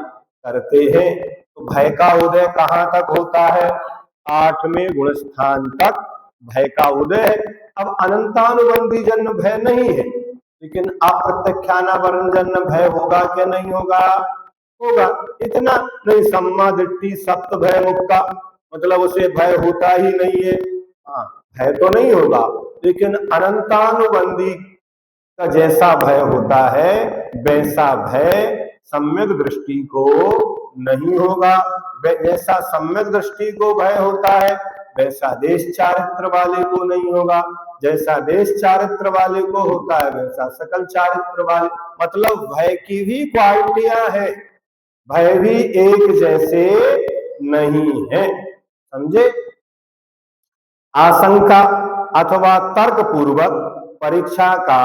करते हैं। तो भय का उदय कहाँ तक होता है? 8वें गुण स्थान तक भय का उदय है। अब अनंतानुबंधी जन्म भय नहीं है, लेकिन अप्रत्यक्षानावरण जन्म भय होगा क्या नहीं होगा? होगा। इतना नहीं, सम्मा दिट्ठी सप्त भय मुक्ता, मतलब उसे भय होता ही नहीं है। हाँ, भय तो नहीं होगा, लेकिन अनंतानुबंधी का जैसा भय होता है वैसा भय सम्यक दृष्टि को नहीं होगा। जैसा सम्यक दृष्टि को भय होता है वैसा देश चारित्र वाले को नहीं होगा। जैसा देश चारित्र वाले को होता है वैसा सकल चारित्र वाले, मतलब भय की भी क्वालिटियां है, भय भी एक जैसे नहीं है। समझे? आशंका अथवा तर्क पूर्वक परीक्षा का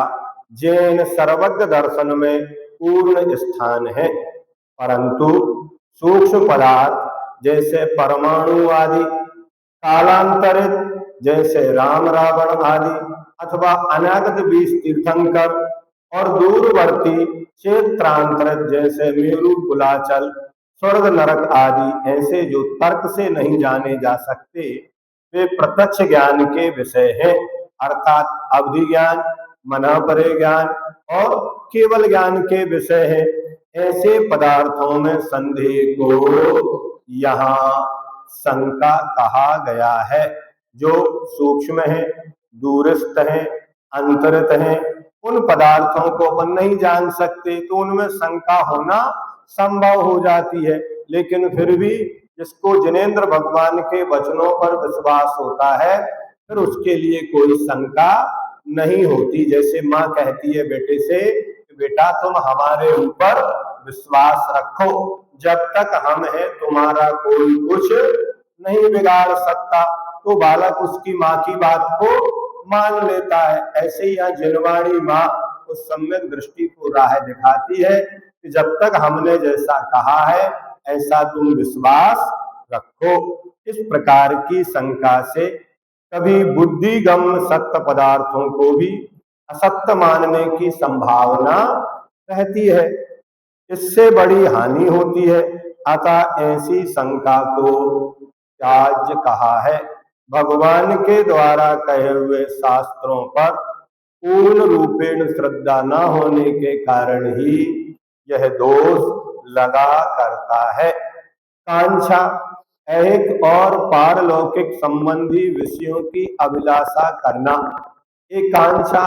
जैन सर्वज्ञ दर्शन में पूर्ण स्थान है, परंतु सूक्ष्म पदार्थ जैसे परमाणु आदि, कालांतरित जैसे राम रावण आदि, अथवा अनागत 20 तीर्थंकर और दूरवर्ती क्षेत्रांतरित जैसे मेरु कुलाचल स्वर्ग नरक आदि ऐसे जो तर्क से नहीं जाने जा सकते वे प्रत्यक्ष ज्ञान के विषय हैं, अर्थात अवधि ज्ञान, मनःपरे ज्ञान और केवल ज्ञान के विषय है। ऐसे पदार्थों में संदेह को यहाँ शंका कहा गया है। जो सूक्ष्म है, दूरस्थ है, अंतरित है, उन पदार्थों को अपन नहीं जान सकते तो उनमें शंका होना संभव हो जाती है। लेकिन फिर भी जिसको जिनेंद्र भगवान के वचनों पर विश्वास होता है फिर उसके लिए कोई शंका नहीं होती। जैसे माँ कहती है बेटे से, बेटा तुम हमारे ऊपर विश्वास रखो, जब तक हम हैं तुम्हारा कोई कुछ नहीं बिगाड़ सकता, तो बालक उसकी माँ की बात को मान लेता है। ऐसे ही यहाँ जिनवाणी माँ उस सम्यक दृष्टि को राह दिखाती है कि जब तक हमने जैसा कहा है ऐसा तुम विश्वास रखो। इस प्रकार की शंका से कभी बुद्धिगम सत्य पदार्थों को भी असत्य मानने की संभावना रहती है, इससे बड़ी हानि होती है। अतः ऐसी शंका को त्याज्य कहा है। भगवान के द्वारा कहे हुए शास्त्रों पर पूर्ण रूपेण श्रद्धा न होने के कारण ही यह दोष लगा करता है। कांक्षा, ऐहिक और पारलौकिक संबंधी विषयों की अभिलाषा करना एक कांक्षा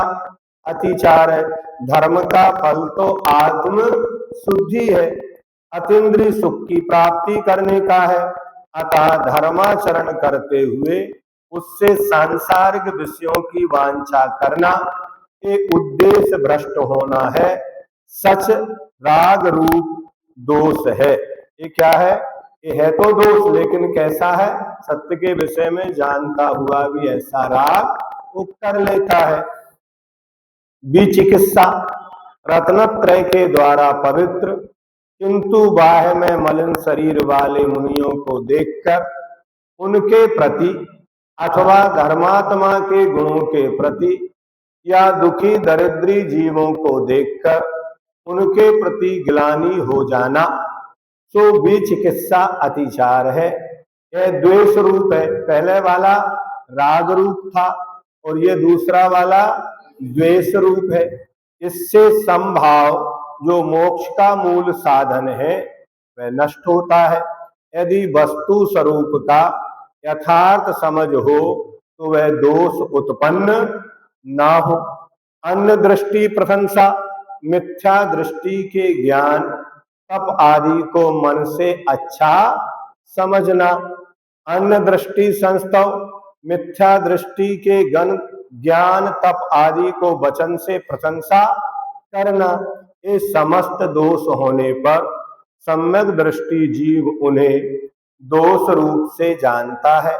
अतिचार है। धर्म का फल तो आत्म शुद्धि है, अतीन्द्रिय सुख की प्राप्ति करने का है। अतः धर्माचरण करते हुए उससे सांसारिक विषयों की वांछा करना एक उद्देश्य भ्रष्ट होना है, सच राग रूप दोष है। ये क्या है? ये है तो दोष, लेकिन कैसा है? सत्य के विषय में जानता हुआ भी ऐसा राग वो कर लेता है। विचिकित्सा, रत्नत्रय के द्वारा पवित्र किंतु बाह्य में मलिन शरीर वाले मुनियों को देखकर उनके प्रति अथवा धर्मात्मा के गुणों के प्रति या दुखी दरिद्री जीवों को देखकर उनके प्रति ग्लानि हो जाना सो विचिकित्सा अतिचार है। यह द्वेष रूप है। पहले वाला राग रूप था और ये दूसरा वाला द्वेष रूप है। इससे समभाव जो मोक्ष का मूल साधन है वह नष्ट होता है। यदि वस्तु स्वरूप का यथार्थ समझ हो तो वह दोष उत्पन्न ना हो। अन्य दृष्टि प्रशंसा, मिथ्या दृष्टि के ज्ञान, तप आदि को मन से अच्छा समझना। अन्य दृष्टि संस्तव, मिथ्या दृष्टि के ज्ञान, तप आदि को वचन से प्रशंसा करना। ये समस्त दोष होने पर सम्यक दृष्टि जीव उन्हें दोष रूप से जानता है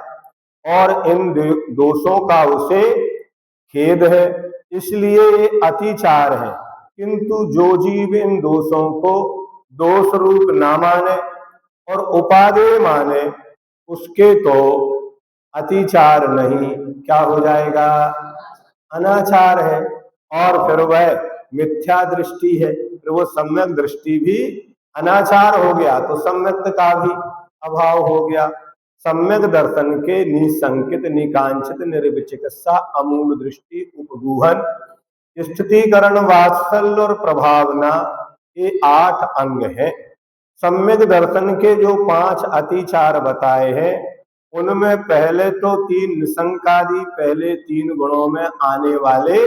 और इन दोषों का उसे खेद है, इसलिए ये अतिचार है। किंतु जो जीव इन दोषों को दोष रूप ना माने और उपादेय माने उसके तो अतिचार नहीं, क्या हो जाएगा? अनाचार है। और फिर वह मिथ्या दृष्टि है, फिर वो सम्यक दृष्टि भी अनाचार हो गया, तो सम्यक का भी अभाव हो गया। सम्यक दर्शन के निसंकित, निकांक्षित, निर्विचिकित्सा, अमूल दृष्टि, उपगूहन, स्थितिकरण, वात्सल्य और प्रभावना, ये 8 अंग हैं। सम्यक दर्शन के जो 5 अतिचार बताए हैं उनमें पहले तो 3 निसंकादि, पहले 3 गुणों में आने वाले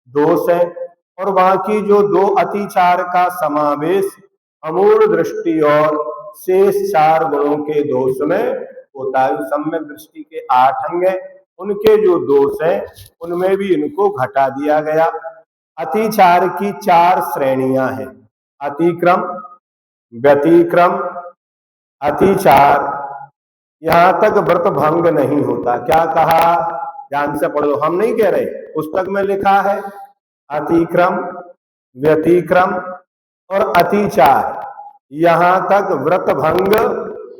दोष हैं और बाकी जो 2 अतिचार का समावेश अमूल दृष्टि और शेष 4 गुणों के दोष में होता है। सम्यक दृष्टि के 8 अंग हैं, उनके जो दोष हैं उनमें भी इनको घटा दिया गया। अतिचार की 4 श्रेणियां हैं, अतिक्रम, व्यतिक्रम, अतिचार। यहां तक व्रत भंग नहीं होता। क्या कहा? ध्यान से पढ़ो, हम नहीं कह रहे, पुस्तक में लिखा है अतिक्रम, व्यतिक्रम और अतिचार। यहां तक व्रत भंग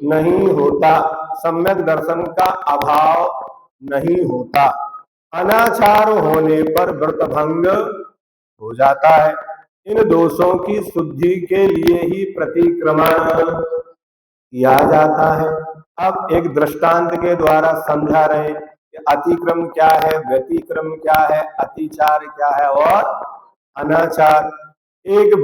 नहीं होता, सम्यक दर्शन का अभाव नहीं होता। अनाचार होने पर व्रत भंग हो जाता है। इन दोषों की शुद्धि के लिए ही प्रतिक्रमण किया जाता है। अब एक दृष्टांत के द्वारा समझा रहे कि अतिक्रम क्या है, व्यतिक्रम क्या है, अतिचार क्या है और अनाचार। एक